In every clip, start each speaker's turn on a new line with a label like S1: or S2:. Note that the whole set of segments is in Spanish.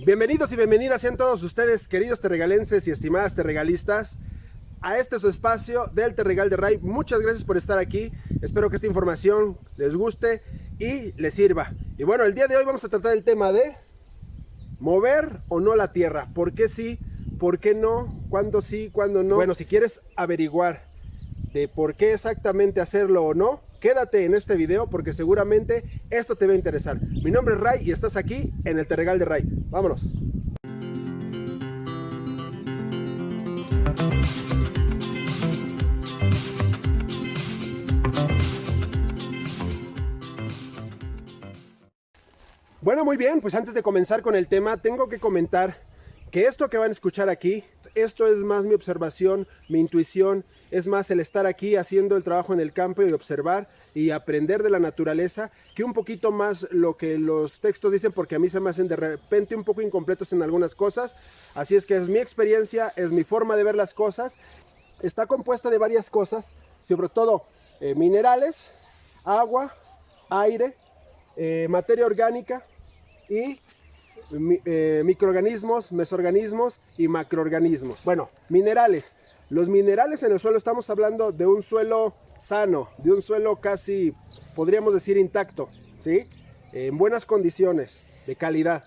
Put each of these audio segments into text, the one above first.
S1: Bienvenidos y bienvenidas sean todos ustedes, queridos terregalenses y estimadas terregalistas, a este su espacio del Terregal de Ray. Muchas gracias por estar aquí. Espero que esta información les guste y les sirva. Y bueno, el día de hoy vamos a tratar el tema de mover o no la tierra. ¿Por qué sí? ¿Por qué no? ¿Cuándo sí? ¿Cuándo no? Bueno, si quieres averiguar de por qué exactamente hacerlo o no, quédate en este video porque seguramente esto te va a interesar. Mi nombre es Ray y estás aquí en el Terregal de Ray. Vámonos. Bueno, muy bien, pues antes de comenzar con el tema, tengo que comentar que esto que van a escuchar aquí, esto es más mi observación, mi intuición, es más el estar aquí haciendo el trabajo en el campo y observar y aprender de la naturaleza, que un poquito más lo que los textos dicen, porque a mí se me hacen de repente un poco incompletos en algunas cosas. Así es que es mi experiencia, es mi forma de ver las cosas. Está compuesta de varias cosas, sobre todo minerales, agua, aire, materia orgánica y microorganismos, mesoorganismos y macroorganismos. Bueno, minerales. Los minerales en el suelo, estamos hablando de un suelo sano, de un suelo casi, podríamos decir, intacto, ¿sí? En buenas condiciones, de calidad.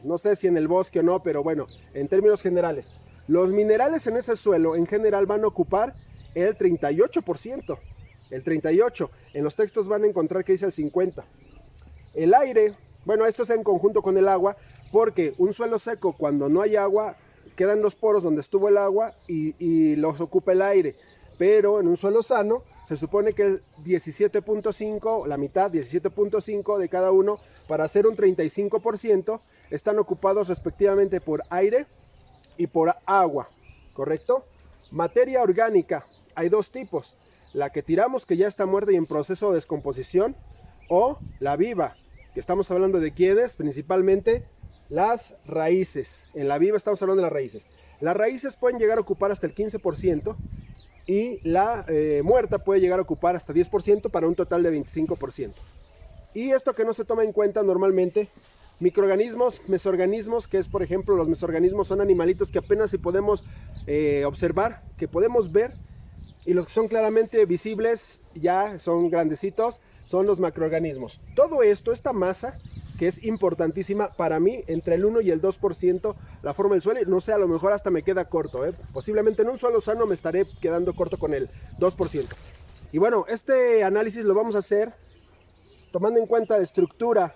S1: No sé si en el bosque o no, pero bueno, en términos generales. Los minerales en ese suelo, en general, van a ocupar el 38%. El 38%. En los textos van a encontrar que dice el 50%. El aire, bueno, esto es en conjunto con el agua, porque un suelo seco, cuando no hay agua, quedan los poros donde estuvo el agua y los ocupa el aire. Pero en un suelo sano, se supone que el 17.5, la mitad, 17.5 de cada uno, para hacer un 35%, están ocupados respectivamente por aire y por agua, ¿correcto? Materia orgánica, hay dos tipos. La que tiramos, que ya está muerta y en proceso de descomposición, o la viva, que estamos hablando de quiénes, principalmente las raíces. En la viva estamos hablando de las raíces. Las raíces pueden llegar a ocupar hasta el 15% y la muerta puede llegar a ocupar hasta 10% para un total de 25%. Y esto que no se toma en cuenta normalmente, microorganismos, mesoorganismos, que es por ejemplo, los mesoorganismos son animalitos que apenas si podemos observar, que podemos ver, y los que son claramente visibles ya son grandecitos, son los macroorganismos. Todo esto, esta masa, que es importantísima para mí, entre el 1 y el 2%, la forma del suelo, no sé, a lo mejor hasta me queda corto, posiblemente en un suelo sano me estaré quedando corto con el 2%. Y bueno, este análisis lo vamos a hacer tomando en cuenta la estructura,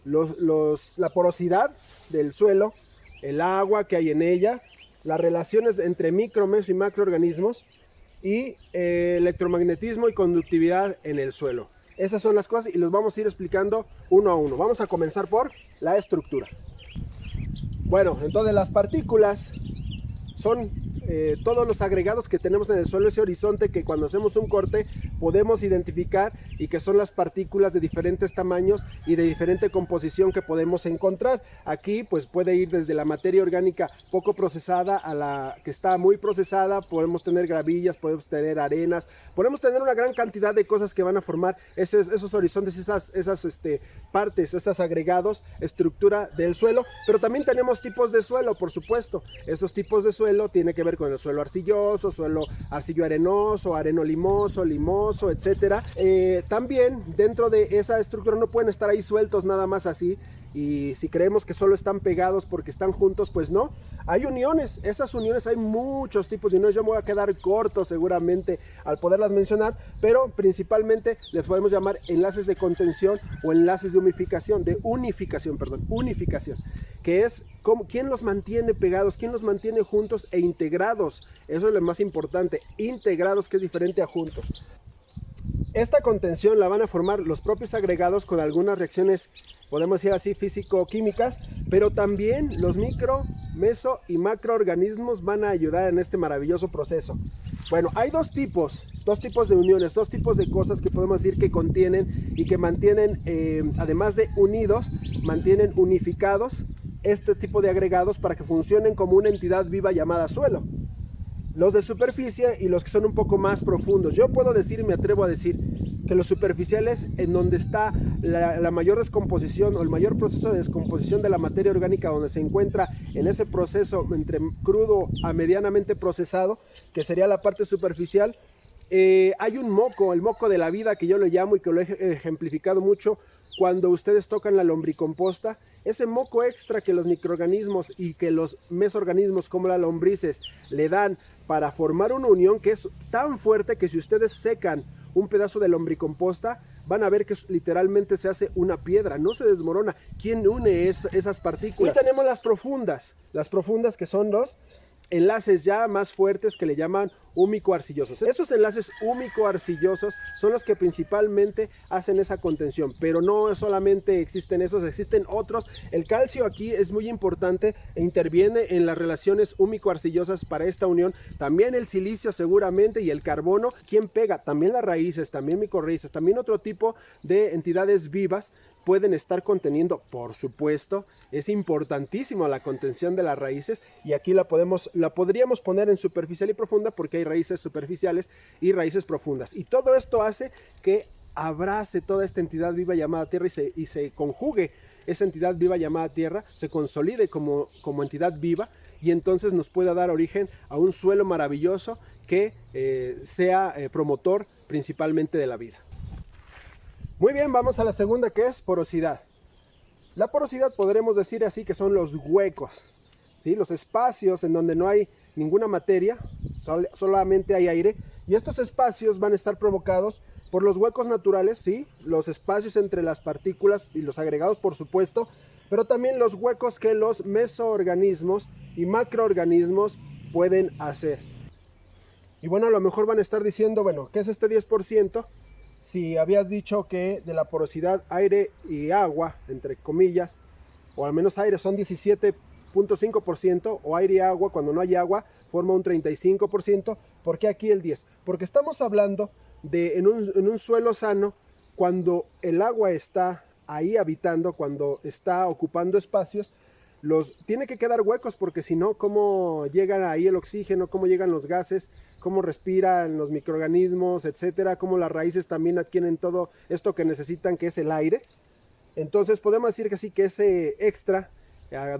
S1: la porosidad del suelo, el agua que hay en ella, las relaciones entre micro, meso y macroorganismos, y electromagnetismo y conductividad en el suelo. Esas son las cosas y los vamos a ir explicando uno a uno. Vamos a comenzar por la estructura. Bueno, entonces las partículas son todos los agregados que tenemos en el suelo, ese horizonte que cuando hacemos un corte podemos identificar y que son las partículas de diferentes tamaños y de diferente composición que podemos encontrar. Aquí pues puede ir desde la materia orgánica poco procesada a la que está muy procesada. Podemos tener gravillas, podemos tener arenas, podemos tener una gran cantidad de cosas que van a formar esos horizontes, esas partes, esos agregados, estructura del suelo. Pero también tenemos tipos de suelo, por supuesto. Estos tipos de suelo tienen que ver con el suelo arcilloso, suelo arcillo arenoso, areno limoso, etcétera. También dentro de esa estructura no pueden estar ahí sueltos nada más así, y si creemos que solo están pegados porque están juntos, pues no, hay uniones. Esas uniones, hay muchos tipos de uniones. Yo me voy a quedar corto seguramente al poderlas mencionar, pero principalmente les podemos llamar enlaces de contención o enlaces de unificación, que es quién los mantiene pegados, quién los mantiene juntos e integrados. Eso es lo más importante, integrados, que es diferente a juntos. Esta contención la van a formar los propios agregados con algunas reacciones, podemos decir así, físico-químicas, pero también los micro, meso y macroorganismos van a ayudar en este maravilloso proceso. Bueno, hay dos tipos de uniones, dos tipos de cosas que podemos decir que contienen y que mantienen, además de unidos, mantienen unificados este tipo de agregados para que funcionen como una entidad viva llamada suelo. Los de superficie y los que son un poco más profundos. Yo puedo decir, me atrevo a decir, que los superficiales, en donde está la mayor descomposición o el mayor proceso de descomposición de la materia orgánica, donde se encuentra en ese proceso entre crudo a medianamente procesado, que sería la parte superficial, hay un moco, el moco de la vida, que yo lo llamo y que lo he ejemplificado mucho cuando ustedes tocan la lombricomposta. Ese moco extra que los microorganismos y que los mesoorganismos como las lombrices le dan para formar una unión que es tan fuerte que si ustedes secan un pedazo de lombricomposta, van a ver que literalmente se hace una piedra, no se desmorona. ¿Quién une esas partículas? Y tenemos las profundas que son los enlaces ya más fuertes que le llaman húmico-arcillosos. Estos enlaces húmico-arcillosos son los que principalmente hacen esa contención, pero no solamente existen esos, existen otros. El calcio aquí es muy importante e interviene en las relaciones húmico-arcillosas para esta unión. También el silicio seguramente y el carbono. ¿Quién pega? También las raíces, también micorraíces, también otro tipo de entidades vivas pueden estar conteniendo, por supuesto. Es importantísimo la contención de las raíces, y aquí la podríamos poner en superficial y profunda, porque hay raíces superficiales y raíces profundas, y todo esto hace que abrace toda esta entidad viva llamada tierra y se conjugue esa entidad viva llamada tierra, se consolide como entidad viva, y entonces nos pueda dar origen a un suelo maravilloso que sea promotor principalmente de la vida. Muy bien, vamos a la segunda, que es porosidad. La porosidad podremos decir así que son los huecos, ¿sí? Los espacios en donde no hay ninguna materia, solamente hay aire, y estos espacios van a estar provocados por los huecos naturales, ¿sí? Los espacios entre las partículas y los agregados, por supuesto, pero también los huecos que los mesoorganismos y macroorganismos pueden hacer. Y bueno, a lo mejor van a estar diciendo, bueno, ¿qué es este 10%? Si habías dicho que de la porosidad aire y agua, entre comillas, o al menos aire son 17.5%, o aire y agua, cuando no hay agua, forma un 35%. ¿Por qué aquí el 10%? Porque estamos hablando de en un suelo sano, cuando el agua está ahí habitando, cuando está ocupando espacios, tiene que quedar huecos, porque si no, ¿cómo llega ahí el oxígeno? ¿Cómo llegan los gases? ¿Cómo respiran los microorganismos, etcétera? ¿Cómo las raíces también adquieren todo esto que necesitan, que es el aire? Entonces podemos decir que sí, que ese extra,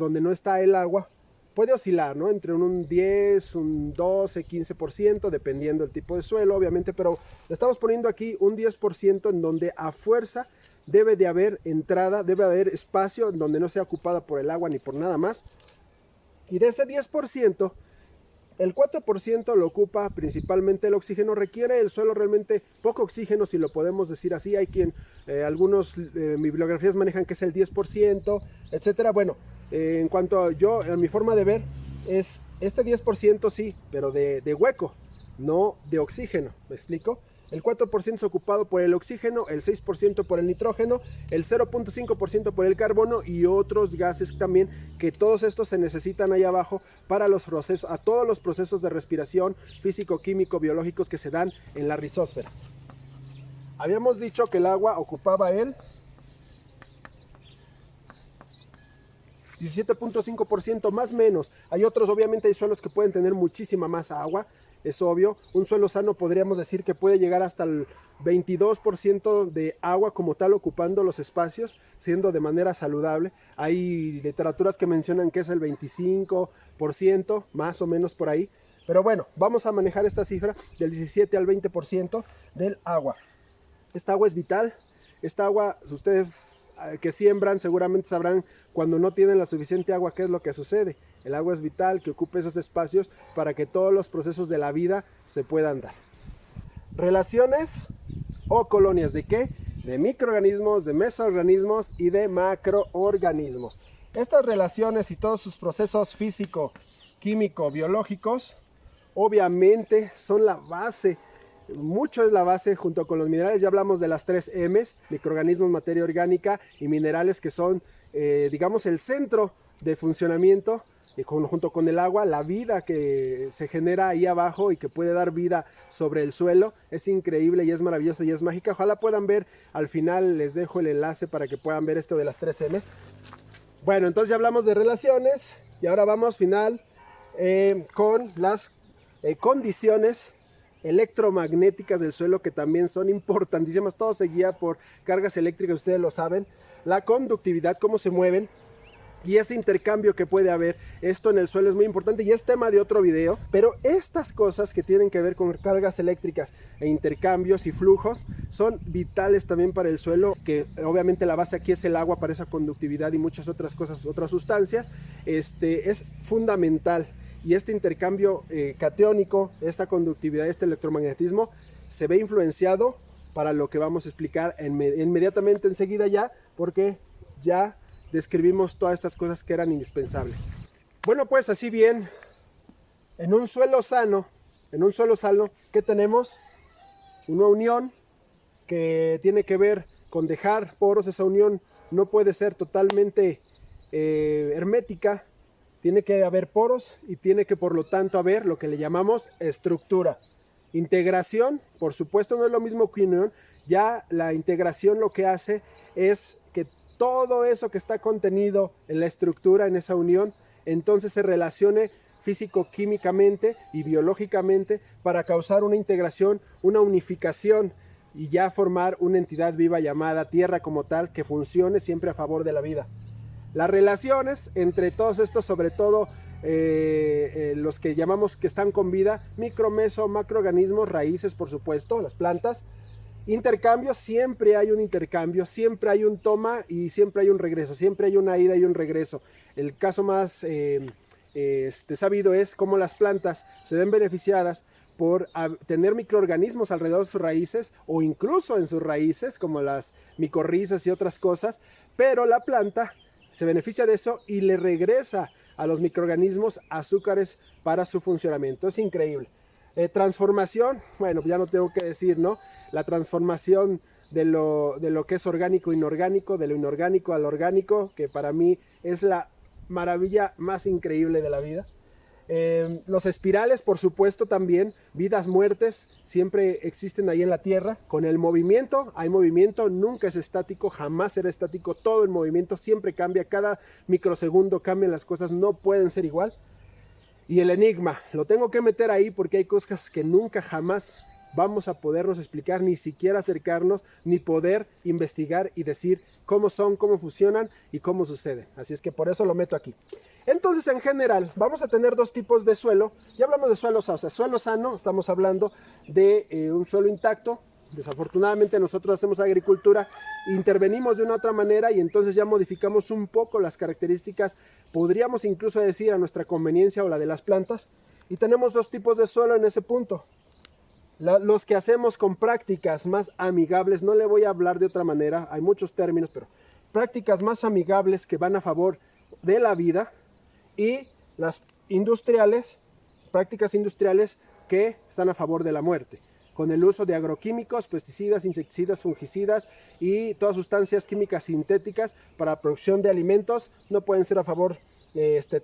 S1: donde no está el agua, puede oscilar, ¿no? Entre un 10, un 12, 15%, dependiendo del tipo de suelo, obviamente, pero le estamos poniendo aquí un 10% en donde a fuerza debe de haber entrada, debe haber espacio donde no sea ocupada por el agua ni por nada más. Y de ese 10%, el 4% lo ocupa principalmente el oxígeno. Requiere el suelo realmente poco oxígeno, si lo podemos decir así. Hay quien, algunos bibliografías manejan que es el 10%, etcétera. Bueno, en cuanto a mi forma de ver, es este 10% sí, pero de hueco, no de oxígeno. ¿Me explico? El 4% es ocupado por el oxígeno, el 6% por el nitrógeno, el 0.5% por el carbono y otros gases también, que todos estos se necesitan ahí abajo para los procesos, a todos los procesos de respiración físico, químico, biológicos que se dan en la rizósfera. Habíamos dicho que el agua ocupaba el 17.5% más o menos. Hay otros, obviamente hay suelos que pueden tener muchísima más agua. Es obvio, un suelo sano podríamos decir que puede llegar hasta el 22% de agua como tal ocupando los espacios, siendo de manera saludable. Hay literaturas que mencionan que es el 25%, más o menos por ahí. Pero bueno, vamos a manejar esta cifra del 17 al 20% del agua. Esta agua es vital. Esta agua, ustedes que siembran seguramente sabrán cuando no tienen la suficiente agua qué es lo que sucede. El agua es vital, que ocupe esos espacios para que todos los procesos de la vida se puedan dar. Relaciones o colonias, ¿de qué? De microorganismos, de mesoorganismos y de macroorganismos. Estas relaciones y todos sus procesos físico, químico, biológicos, obviamente son la base. Mucho es la base junto con los minerales. Ya hablamos de las 3 M's, microorganismos, materia orgánica y minerales, que son, digamos, el centro de funcionamiento, junto con el agua, la vida que se genera ahí abajo y que puede dar vida sobre el suelo. Es increíble y es maravillosa y es mágica. Ojalá puedan ver, al final les dejo el enlace para que puedan ver esto de las 3 M's. Bueno, entonces ya hablamos de relaciones y ahora vamos con las condiciones electromagnéticas del suelo que también son importantísimas. Todo se guía por cargas eléctricas, ustedes lo saben. La conductividad, cómo se mueven. Y ese intercambio que puede haber, esto en el suelo es muy importante y es tema de otro video, pero estas cosas que tienen que ver con cargas eléctricas e intercambios y flujos son vitales también para el suelo, que obviamente la base aquí es el agua para esa conductividad y muchas otras cosas, otras sustancias. Es fundamental, y este intercambio catiónico, esta conductividad, este electromagnetismo se ve influenciado para lo que vamos a explicar inmediatamente enseguida ya, porque ya describimos todas estas cosas que eran indispensables. Bueno, pues así bien, en un suelo sano, ¿qué tenemos? Una unión que tiene que ver con dejar poros. Esa unión no puede ser totalmente hermética, tiene que haber poros y tiene que por lo tanto haber lo que le llamamos estructura. Integración, por supuesto, no es lo mismo que unión. Ya la integración lo que hace es que todo eso que está contenido en la estructura, en esa unión, entonces se relacione físico-químicamente y biológicamente para causar una integración, una unificación y ya formar una entidad viva llamada Tierra como tal, que funcione siempre a favor de la vida. Las relaciones entre todos estos, sobre todo los que llamamos que están con vida, micro, meso, macroorganismos, raíces, por supuesto, las plantas. Intercambio, siempre hay un intercambio, siempre hay un toma y siempre hay un regreso, siempre hay una ida y un regreso. El caso más sabido es cómo las plantas se ven beneficiadas por tener microorganismos alrededor de sus raíces o incluso en sus raíces, como las micorrizas y otras cosas, pero la planta se beneficia de eso y le regresa a los microorganismos azúcares para su funcionamiento. Es increíble. Transformación, bueno, ya no tengo que decir, ¿no? La transformación de lo que es orgánico inorgánico, de lo inorgánico al orgánico, que para mí es la maravilla más increíble de la vida. Los espirales, por supuesto, también, vidas, muertes, siempre existen ahí en la Tierra. Con el movimiento, hay movimiento, nunca es estático, jamás será estático, todo el movimiento siempre cambia, cada microsegundo cambian las cosas, no pueden ser igual. Y el enigma, lo tengo que meter ahí porque hay cosas que nunca jamás vamos a podernos explicar, ni siquiera acercarnos, ni poder investigar y decir cómo son, cómo funcionan y cómo suceden. Así es que por eso lo meto aquí. Entonces, en general, vamos a tener dos tipos de suelo. Ya hablamos de suelo sano, o sea, suelo sano, estamos hablando de un suelo intacto. Desafortunadamente nosotros hacemos agricultura, intervenimos de una otra manera y entonces ya modificamos un poco las características, podríamos incluso decir a nuestra conveniencia o la de las plantas. Y tenemos dos tipos de suelo en ese punto. Los que hacemos con prácticas más amigables, no le voy a hablar de otra manera, hay muchos términos, pero prácticas más amigables que van a favor de la vida, y las industriales, prácticas industriales que están a favor de la muerte, con el uso de agroquímicos, pesticidas, insecticidas, fungicidas y todas sustancias químicas sintéticas para la producción de alimentos. No pueden ser a favor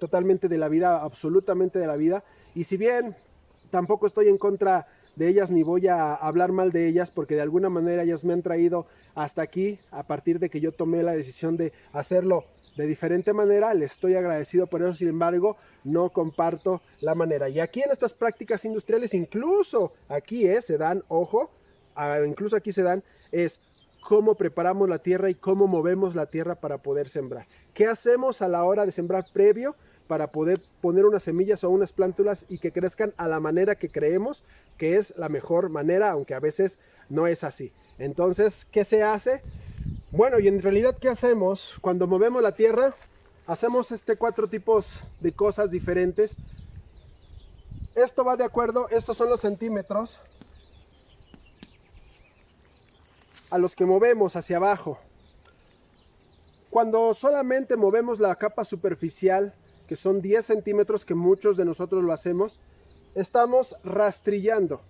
S1: totalmente de la vida, absolutamente de la vida. Y si bien tampoco estoy en contra de ellas ni voy a hablar mal de ellas, porque de alguna manera ellas me han traído hasta aquí a partir de que yo tomé la decisión de hacerlo de diferente manera, les estoy agradecido por eso. Sin embargo, no comparto la manera. Y aquí en estas prácticas industriales, incluso aquí se dan, ojo, incluso aquí se dan, es cómo preparamos la tierra y cómo movemos la tierra para poder sembrar. ¿Qué hacemos a la hora de sembrar previo para poder poner unas semillas o unas plántulas y que crezcan a la manera que creemos que es la mejor manera, aunque a veces no es así? Entonces, ¿qué se hace? Bueno, y en realidad, ¿qué hacemos? Cuando movemos la tierra, hacemos 4 tipos de cosas diferentes. Esto va de acuerdo, estos son los centímetros a los que movemos hacia abajo. Cuando solamente movemos la capa superficial, que son 10 centímetros, que muchos de nosotros lo hacemos, estamos rastrillando,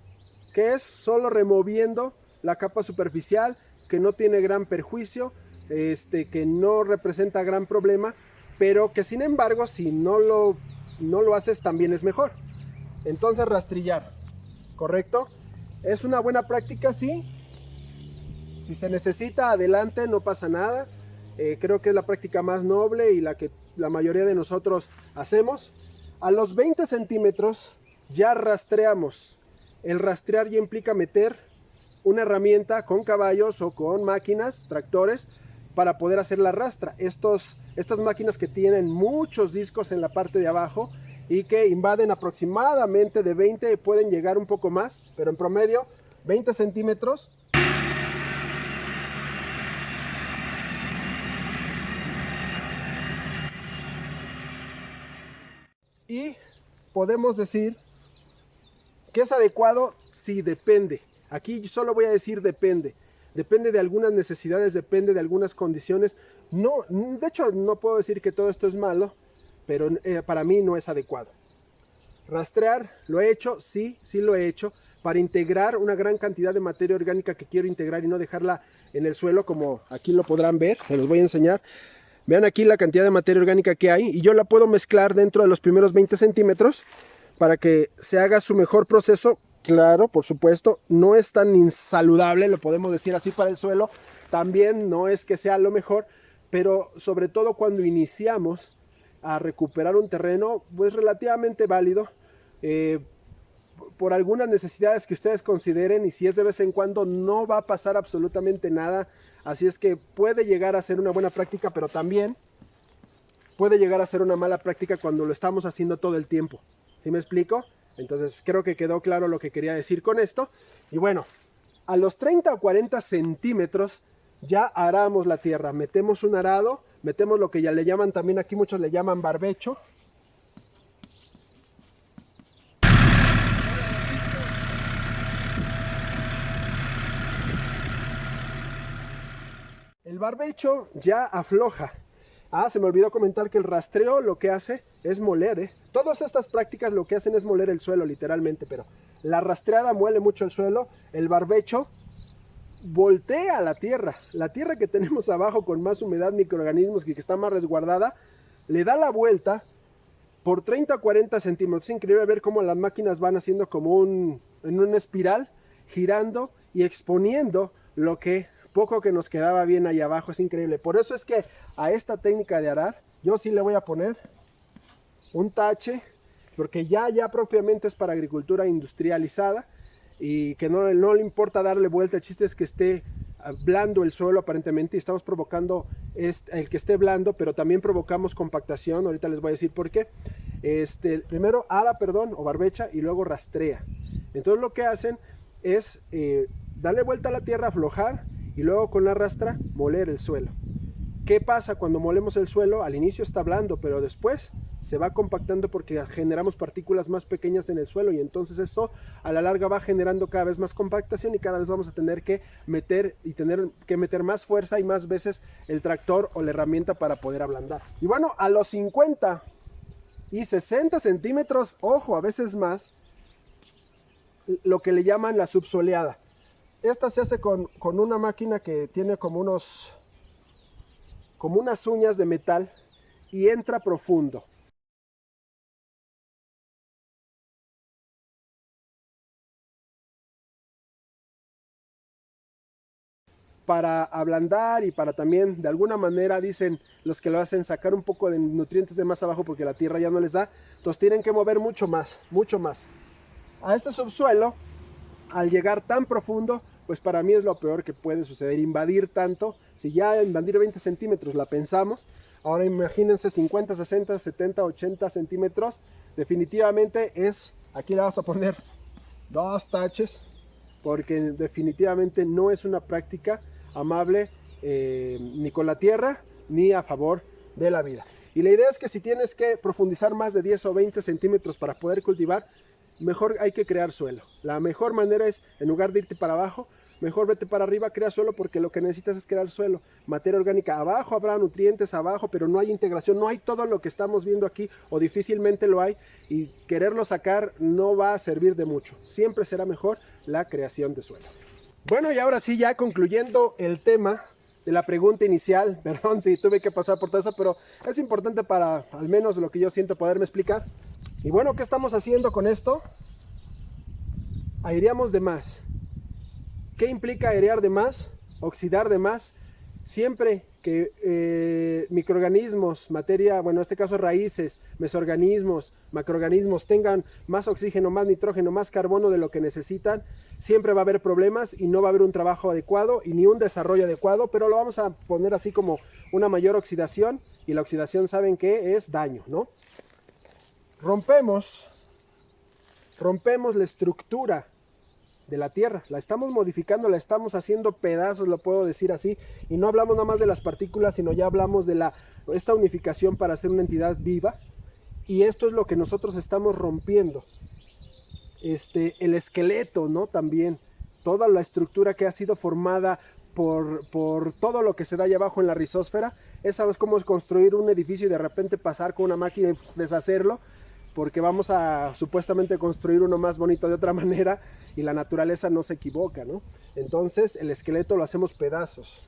S1: que es solo removiendo la capa superficial, que no tiene gran perjuicio, que no representa gran problema, pero que sin embargo, si no lo haces, también es mejor. Entonces, rastrillar, ¿correcto? ¿Es una buena práctica? Sí. Si se necesita, adelante, no pasa nada. Creo que es la práctica más noble y la que la mayoría de nosotros hacemos. A los 20 centímetros ya rastreamos. el rastrear ya implica meter una herramienta con caballos o con máquinas, tractores, para poder hacer la rastra. Estas máquinas que tienen muchos discos en la parte de abajo y que invaden aproximadamente de 20, pueden llegar un poco más, pero en promedio 20 centímetros. Y podemos decir que es adecuado, sí, depende. Aquí solo voy a decir depende. Depende de algunas necesidades, depende de algunas condiciones. No, de hecho, no puedo decir que todo esto es malo, pero para mí no es adecuado. Rastrear, ¿lo he hecho? Sí, sí lo he hecho. Para integrar una gran cantidad de materia orgánica que quiero integrar y no dejarla en el suelo, como aquí lo podrán ver, se los voy a enseñar. Vean aquí la cantidad de materia orgánica que hay y yo la puedo mezclar dentro de los primeros 20 centímetros para que se haga su mejor proceso. Claro, por supuesto, no es tan insaludable, lo podemos decir así, para el suelo. También no es que sea lo mejor, pero sobre todo cuando iniciamos a recuperar un terreno, pues relativamente válido, por algunas necesidades que ustedes consideren, y si es de vez en cuando no va a pasar absolutamente nada. Así es que puede llegar a ser una buena práctica, pero también puede llegar a ser una mala práctica cuando lo estamos haciendo todo el tiempo. ¿Sí me explico? Entonces creo que quedó claro lo que quería decir con esto. Y bueno, a los 30 o 40 centímetros ya aramos la tierra. Metemos un arado, metemos lo que ya le llaman, también aquí muchos le llaman barbecho. El barbecho ya afloja. Se me olvidó comentar que el rastreo lo que hace es moler. Todas estas prácticas lo que hacen es moler el suelo, literalmente, pero la rastreada muele mucho el suelo. El barbecho voltea la tierra que tenemos abajo con más humedad, microorganismos, que está más resguardada, le da la vuelta por 30 o 40 centímetros. Es increíble ver cómo las máquinas van haciendo como en una espiral, girando y exponiendo lo que poco que nos quedaba bien ahí abajo. Es increíble. Por eso es que a esta técnica de arar yo sí le voy a poner un tache, porque ya propiamente es para agricultura industrializada y que no le importa darle vuelta. El chiste es que esté blando el suelo aparentemente, y estamos provocando el que esté blando, pero también provocamos compactación. Ahorita les voy a decir por qué. Primero ara, o barbecha, y luego rastrea. Entonces lo que hacen es darle vuelta a la tierra, aflojar, y luego con la rastra moler el suelo. ¿Qué pasa cuando molemos el suelo? Al inicio está blando, pero después se va compactando porque generamos partículas más pequeñas en el suelo, y entonces eso a la larga va generando cada vez más compactación, y cada vez vamos a tener que meter más fuerza y más veces el tractor o la herramienta para poder ablandar. Y bueno, a los 50 y 60 centímetros, ojo, a veces más, lo que le llaman la subsoleada. Esta se hace con una máquina que tiene como unas uñas de metal y entra profundo. Para ablandar y para también, de alguna manera, dicen los que lo hacen, sacar un poco de nutrientes de más abajo porque la tierra ya no les da. Entonces tienen que mover mucho más, mucho más. A este subsuelo, al llegar tan profundo, pues para mí es lo peor que puede suceder, invadir tanto. Si ya invadir 20 centímetros la pensamos, ahora imagínense 50, 60, 70, 80 centímetros. Definitivamente aquí le vamos a poner 2 taches, porque definitivamente no es una práctica amable ni con la tierra ni a favor de la vida. Y la idea es que si tienes que profundizar más de 10 o 20 centímetros para poder cultivar, mejor hay que crear suelo. La mejor manera es, en lugar de irte para abajo, mejor vete para arriba, crea suelo, porque lo que necesitas es crear suelo, materia orgánica. Abajo habrá nutrientes abajo, pero no hay integración, no hay todo lo que estamos viendo aquí, o difícilmente lo hay, y quererlo sacar no va a servir de mucho. Siempre será mejor la creación de suelo. Bueno, y ahora sí, ya concluyendo el tema de la pregunta inicial, perdón si tuve que pasar por todo eso, pero es importante para, al menos lo que yo siento, poderme explicar. Y bueno, ¿qué estamos haciendo con esto? Aireamos de más. ¿Qué implica airear de más? Oxidar de más. Siempre que microorganismos, materia, bueno, en este caso raíces, mesoorganismos, macroorganismos tengan más oxígeno, más nitrógeno, más carbono de lo que necesitan, siempre va a haber problemas y no va a haber un trabajo adecuado y ni un desarrollo adecuado, pero lo vamos a poner así como una mayor oxidación, y la oxidación, ¿saben qué? Es daño, ¿no? Rompemos la estructura de la Tierra, la estamos modificando, la estamos haciendo pedazos, lo puedo decir así, y no hablamos nada más de las partículas, sino ya hablamos de esta unificación para hacer una entidad viva, y esto es lo que nosotros estamos rompiendo. El esqueleto, ¿no? También, toda la estructura que ha sido formada por todo lo que se da allá abajo en la rizósfera, esa es como construir un edificio y de repente pasar con una máquina y deshacerlo, porque vamos a supuestamente construir uno más bonito de otra manera y la naturaleza no se equivoca, ¿no? Entonces el esqueleto lo hacemos pedazos.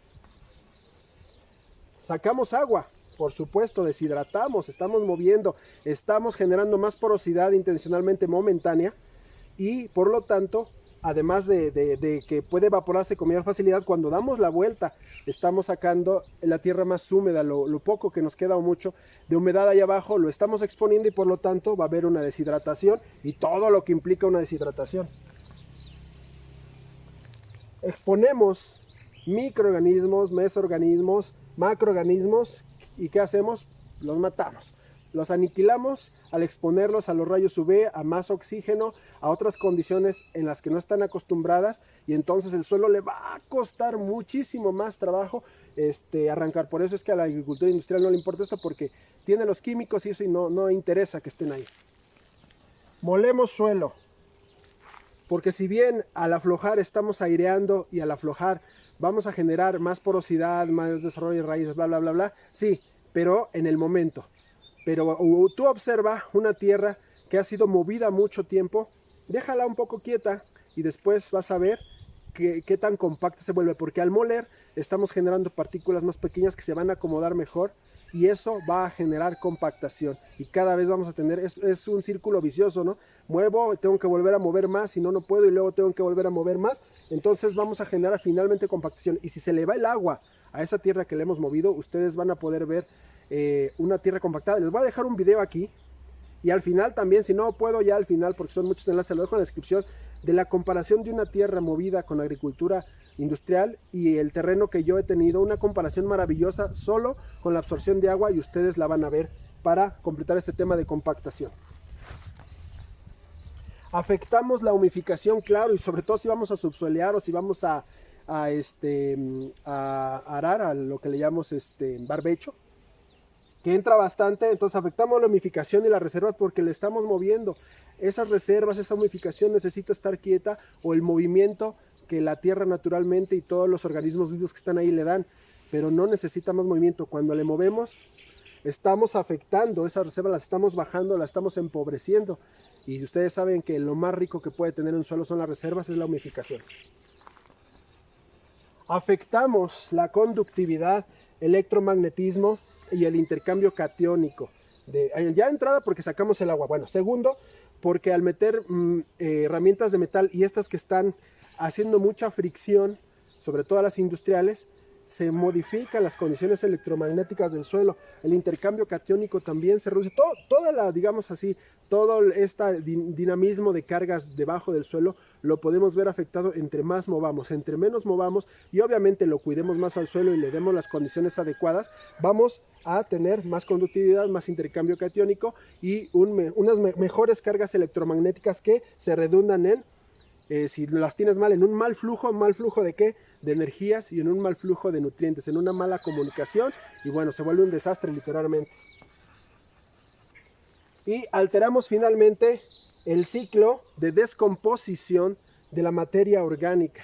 S1: Sacamos agua, por supuesto, deshidratamos, estamos moviendo, estamos generando más porosidad intencionalmente momentánea y por lo tanto, además de que puede evaporarse con mayor facilidad, cuando damos la vuelta estamos sacando la tierra más húmeda, lo poco que nos queda o mucho de humedad ahí abajo lo estamos exponiendo y por lo tanto va a haber una deshidratación y todo lo que implica una deshidratación. Exponemos microorganismos, mesoorganismos, macroorganismos y ¿qué hacemos? Los matamos. Los aniquilamos al exponerlos a los rayos UV, a más oxígeno, a otras condiciones en las que no están acostumbradas y entonces el suelo le va a costar muchísimo más trabajo arrancar. Por eso es que a la agricultura industrial no le importa esto porque tiene los químicos y eso y no interesa que estén ahí. Molemos suelo, porque si bien al aflojar estamos aireando y al aflojar vamos a generar más porosidad, más desarrollo de raíces, bla, bla, bla, bla, sí, pero en el momento. Pero tú observa una tierra que ha sido movida mucho tiempo, déjala un poco quieta y después vas a ver qué tan compacta se vuelve, porque al moler estamos generando partículas más pequeñas que se van a acomodar mejor y eso va a generar compactación y cada vez vamos a tener, es un círculo vicioso, ¿no? Muevo, tengo que volver a mover más, si no, no puedo y luego tengo que volver a mover más, entonces vamos a generar finalmente compactación y si se le va el agua a esa tierra que le hemos movido, ustedes van a poder ver una tierra compactada. Les voy a dejar un video aquí y al final también, si no puedo ya al final porque son muchos enlaces, lo dejo en la descripción, de la comparación de una tierra movida con agricultura industrial y el terreno que yo he tenido, una comparación maravillosa solo con la absorción de agua y ustedes la van a ver para completar este tema de compactación. Afectamos la humificación, claro, y sobre todo si vamos a subsolear o si vamos a arar, a lo que le llamamos barbecho, que entra bastante, entonces afectamos la humificación y las reservas porque le estamos moviendo. Esas reservas, esa humificación necesita estar quieta o el movimiento que la tierra naturalmente y todos los organismos vivos que están ahí le dan, pero no necesita más movimiento. Cuando le movemos, estamos afectando esas reservas, las estamos bajando, las estamos empobreciendo. Y ustedes saben que lo más rico que puede tener un suelo son las reservas, es la humificación. Afectamos la conductividad, electromagnetismo y el intercambio catiónico. Ya entrada porque sacamos el agua. Bueno, segundo, porque al meter herramientas de metal y estas que están haciendo mucha fricción, sobre todo las industriales, se modifican las condiciones electromagnéticas del suelo. El intercambio catiónico también se reduce. Todo este dinamismo de cargas debajo del suelo lo podemos ver afectado entre más movamos, entre menos movamos y obviamente lo cuidemos más al suelo y le demos las condiciones adecuadas, vamos a tener más conductividad, más intercambio catiónico y unas mejores cargas electromagnéticas que se redundan en si las tienes mal, en un mal flujo ¿de qué? De energías y en un mal flujo de nutrientes, en una mala comunicación y bueno, se vuelve un desastre literalmente. Y alteramos finalmente el ciclo de descomposición de la materia orgánica.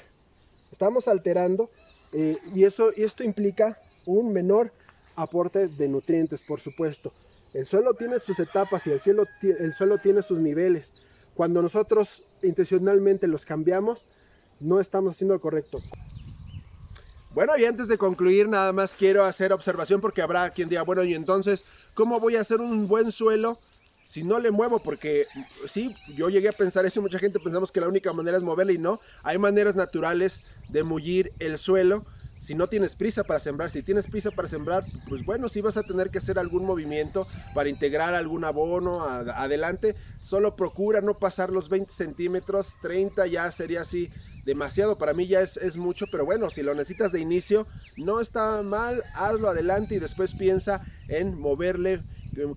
S1: Estamos alterando y esto implica un menor aporte de nutrientes, por supuesto. El suelo tiene sus etapas y el suelo tiene sus niveles. Cuando nosotros intencionalmente los cambiamos, no estamos haciendo lo correcto. Bueno, y antes de concluir, nada más quiero hacer observación porque habrá quien diga, bueno, y entonces, ¿cómo voy a hacer un buen suelo si no le muevo? Porque sí, yo llegué a pensar eso y mucha gente pensamos que la única manera es moverle y no. Hay maneras naturales de mullir el suelo si no tienes prisa para sembrar. Si tienes prisa para sembrar, pues bueno, sí vas a tener que hacer algún movimiento para integrar algún abono adelante. Solo procura no pasar los 20 centímetros, 30 ya sería así demasiado, para mí ya es mucho, pero bueno, si lo necesitas de inicio, no está mal, hazlo adelante y después piensa en moverle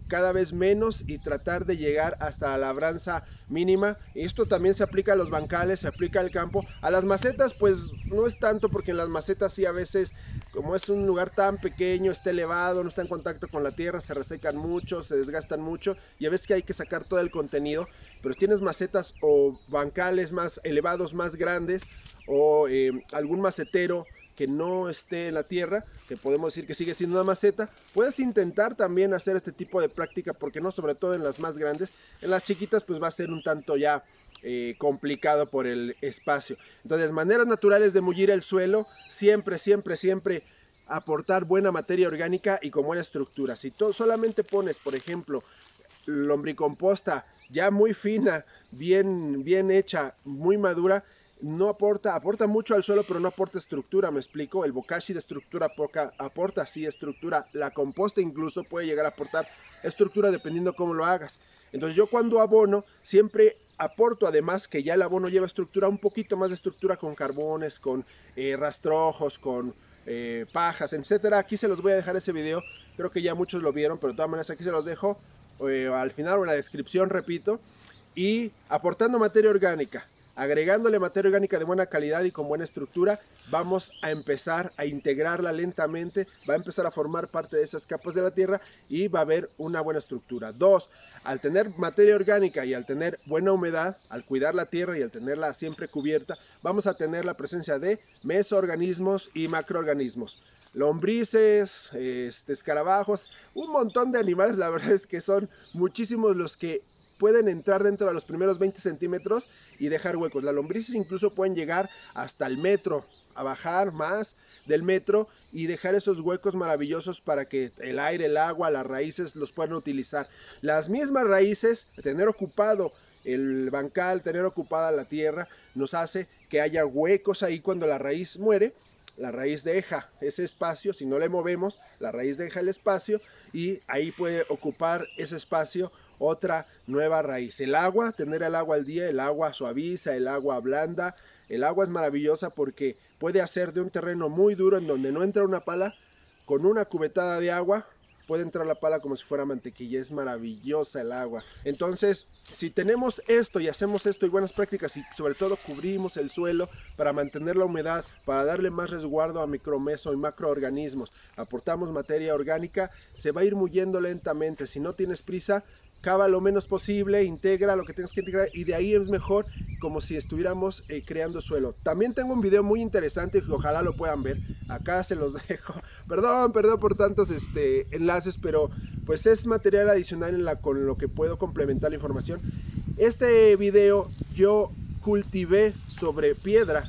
S1: cada vez menos y tratar de llegar hasta la labranza mínima. Esto también se aplica a los bancales, se aplica al campo. A las macetas pues no es tanto, porque en las macetas sí a veces, como es un lugar tan pequeño, está elevado, no está en contacto con la tierra, se resecan mucho, se desgastan mucho y a veces que hay que sacar todo el contenido. Pero si tienes macetas o bancales más elevados, más grandes, o algún macetero que no esté en la tierra, que podemos decir que sigue siendo una maceta, puedes intentar también hacer este tipo de práctica, porque no, sobre todo en las más grandes. En las chiquitas pues va a ser un tanto ya complicado por el espacio. Entonces, maneras naturales de mullir el suelo, siempre aportar buena materia orgánica y con buena estructura. Si tú solamente pones, por ejemplo, lombricomposta ya muy fina, bien hecha, muy madura, no aporta mucho al suelo, pero no aporta estructura, ¿me explico? El bokashi de estructura aporta sí estructura. La composta incluso puede llegar a aportar estructura dependiendo cómo lo hagas. Entonces yo cuando abono siempre aporto, además que ya el abono lleva estructura, un poquito más de estructura con carbones, con rastrojos, con pajas, etcétera. Aquí se los voy a dejar ese video, creo que ya muchos lo vieron, pero de todas maneras aquí se los dejo al final o en la descripción, repito. Y aportando materia orgánica, agregándole materia orgánica de buena calidad y con buena estructura, vamos a empezar a integrarla lentamente, va a empezar a formar parte de esas capas de la tierra y va a haber una buena estructura. 2, al tener materia orgánica y al tener buena humedad, al cuidar la tierra y al tenerla siempre cubierta, vamos a tener la presencia de mesoorganismos y macroorganismos. Lombrices, escarabajos, un montón de animales. La verdad es que son muchísimos los que pueden entrar dentro de los primeros 20 centímetros y dejar huecos. Las lombrices incluso pueden llegar hasta el metro, a bajar más del metro y dejar esos huecos maravillosos para que el aire, el agua, las raíces los puedan utilizar. Las mismas raíces, tener ocupado el bancal, tener ocupada la tierra, nos hace que haya huecos ahí cuando la raíz muere. La raíz deja ese espacio, si no le movemos, la raíz deja el espacio y ahí puede ocupar ese espacio otra nueva raíz. El agua, tener el agua al día, el agua suaviza, el agua blanda. El agua es maravillosa porque puede hacer de un terreno muy duro en donde no entra una pala, con una cubetada de agua puede entrar la pala como si fuera mantequilla. Es maravillosa el agua. Entonces, si tenemos esto y hacemos esto y buenas prácticas y sobre todo cubrimos el suelo para mantener la humedad, para darle más resguardo a micromeso y macroorganismos, aportamos materia orgánica, se va a ir muyendo lentamente. Si no tienes prisa, cava lo menos posible, integra lo que tengas que integrar y de ahí es mejor, como si estuviéramos creando suelo. También tengo un video muy interesante que ojalá lo puedan ver, acá se los dejo. Perdón por tantos enlaces, pero pues es material adicional con lo que puedo complementar la información. Este video yo cultivé sobre piedra,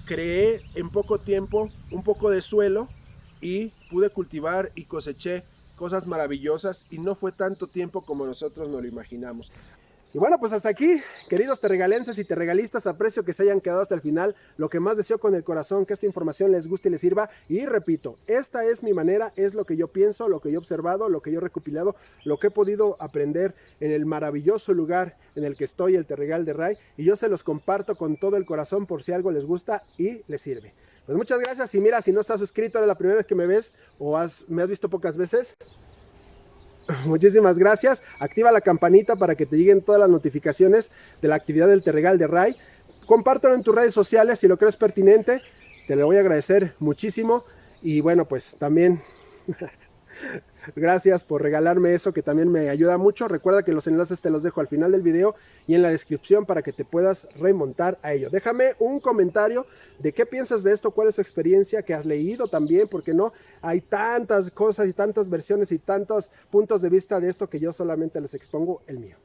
S1: creé en poco tiempo un poco de suelo y pude cultivar y coseché cosas maravillosas y no fue tanto tiempo como nosotros nos lo imaginamos. Y bueno, pues hasta aquí, queridos terregalenses y terregalistas, aprecio que se hayan quedado hasta el final. Lo que más deseo con el corazón, que esta información les guste y les sirva. Y repito, esta es mi manera, es lo que yo pienso, lo que yo he observado, lo que yo he recopilado, lo que he podido aprender en el maravilloso lugar en el que estoy, el Terregal de Ray. Y yo se los comparto con todo el corazón por si algo les gusta y les sirve. Pues muchas gracias y mira, si no estás suscrito, era la primera vez que me ves o me has visto pocas veces. Muchísimas gracias, activa la campanita para que te lleguen todas las notificaciones de la actividad del Terregal de Ray. Compártelo en tus redes sociales si lo crees pertinente, te lo voy a agradecer muchísimo. Y bueno, pues también gracias por regalarme eso, que también me ayuda mucho. Recuerda que los enlaces te los dejo al final del video y en la descripción para que te puedas remontar a ello. Déjame un comentario de qué piensas de esto, cuál es tu experiencia, que has leído también, porque no hay tantas cosas y tantas versiones y tantos puntos de vista de esto que yo solamente les expongo el mío.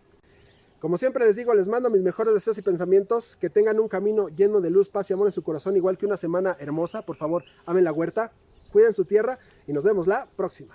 S1: Como siempre les digo, les mando mis mejores deseos y pensamientos, que tengan un camino lleno de luz, paz y amor en su corazón, igual que una semana hermosa. Por favor, amen la huerta, cuiden su tierra y nos vemos la próxima.